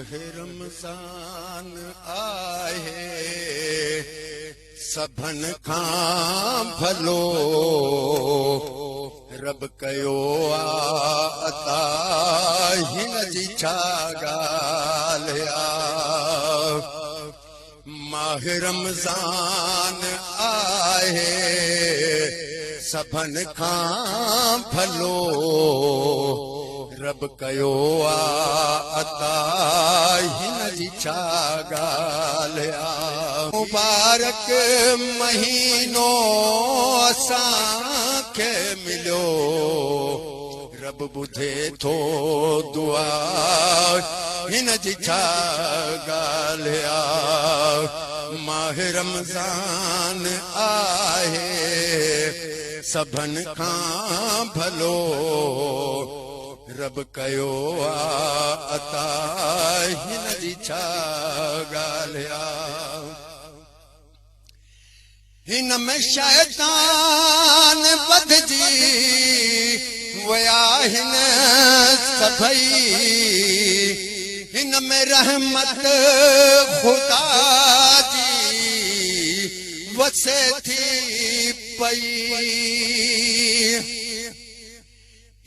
माह रमज़ान आहे सभन खां भलो रब कयो अता हिन जी छा ॻाल्हि माह रमज़ान आहे सभन खां भलो रब कयो अता हिन जी छा ॻाल्हि मुबारक महीनो असांखे मिलियो रब ॿुधे थो दुआ हिन जी छा ॻाल्हि माह रमज़ान आहे सभन खां भलो रब कयो अता हिन जी छा ॻाल्हि हिन में शैतान वधजी वया हिन सभई हिन में रहमत खुदा जी वसे थी पई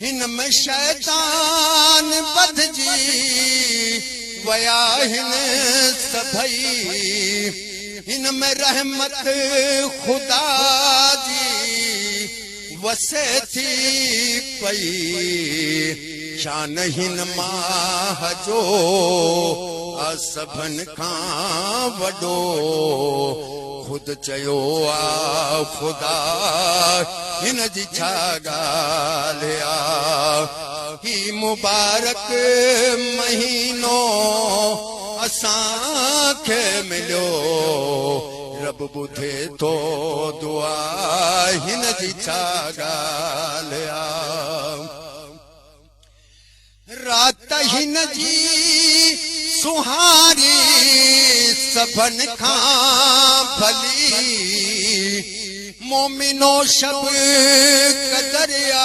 हिन में शैतान वधजी वया हिन सभई हिन में रहमत खुदा जी वसे थी पई शान हिन माह जो सभन खां वॾो खुद चयो खुदा हिन जी छा ॻाल्हि ही मुबारक महीनो असांखे मिलियो रब ॿुधे थो दुआ हिन जी छा ॻाल्हि रात हिन जी सुहारी सभन खां भली मोमिनो शब कदरिया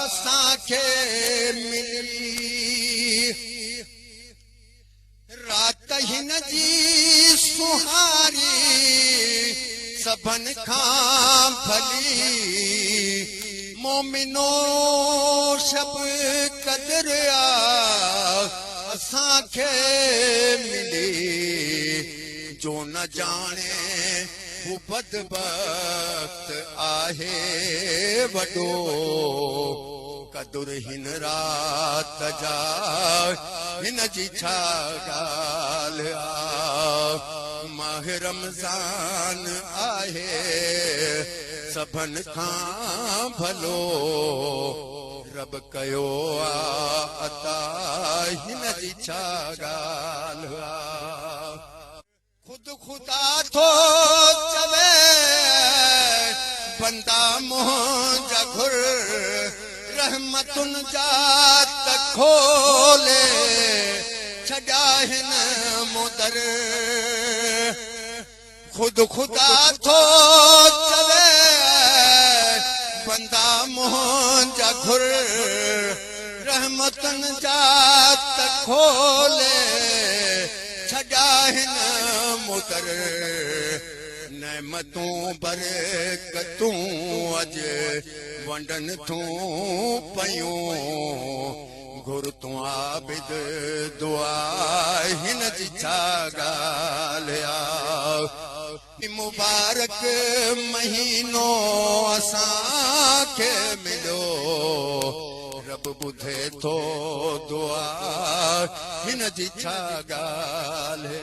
असांखे मिली रात हिन जी सुहारी सभन खां भली मोमिनो शब कदरिया असांखे मिली जो न जाने हू बदबख्त आहे वॾो कदुर हिन रात जा हिन जी छा ॻाल्हि माह रमज़ान आहे सभन खां भलो रब कयो अता हिन जी छा ॻाल्हि खुद खुदा थो चवे बंदा मुंहिंजा घुर रहमतुन जा त खोले छॾा हिन मुदर खुद खुदा थो चवे बंदा मुंहिंजा घुर रहमतुन जा त खोले छॾा हिन मुदर नेमतूं बरकतूं अॼु वंडन थूं पयूं घुर तूं आबिद दुआ हिन जी छा ॻाल्हि मुबारक महीनो असांखे मिलियो रब ॿुधे थो दुआ हिन जी छा ॻाल्हि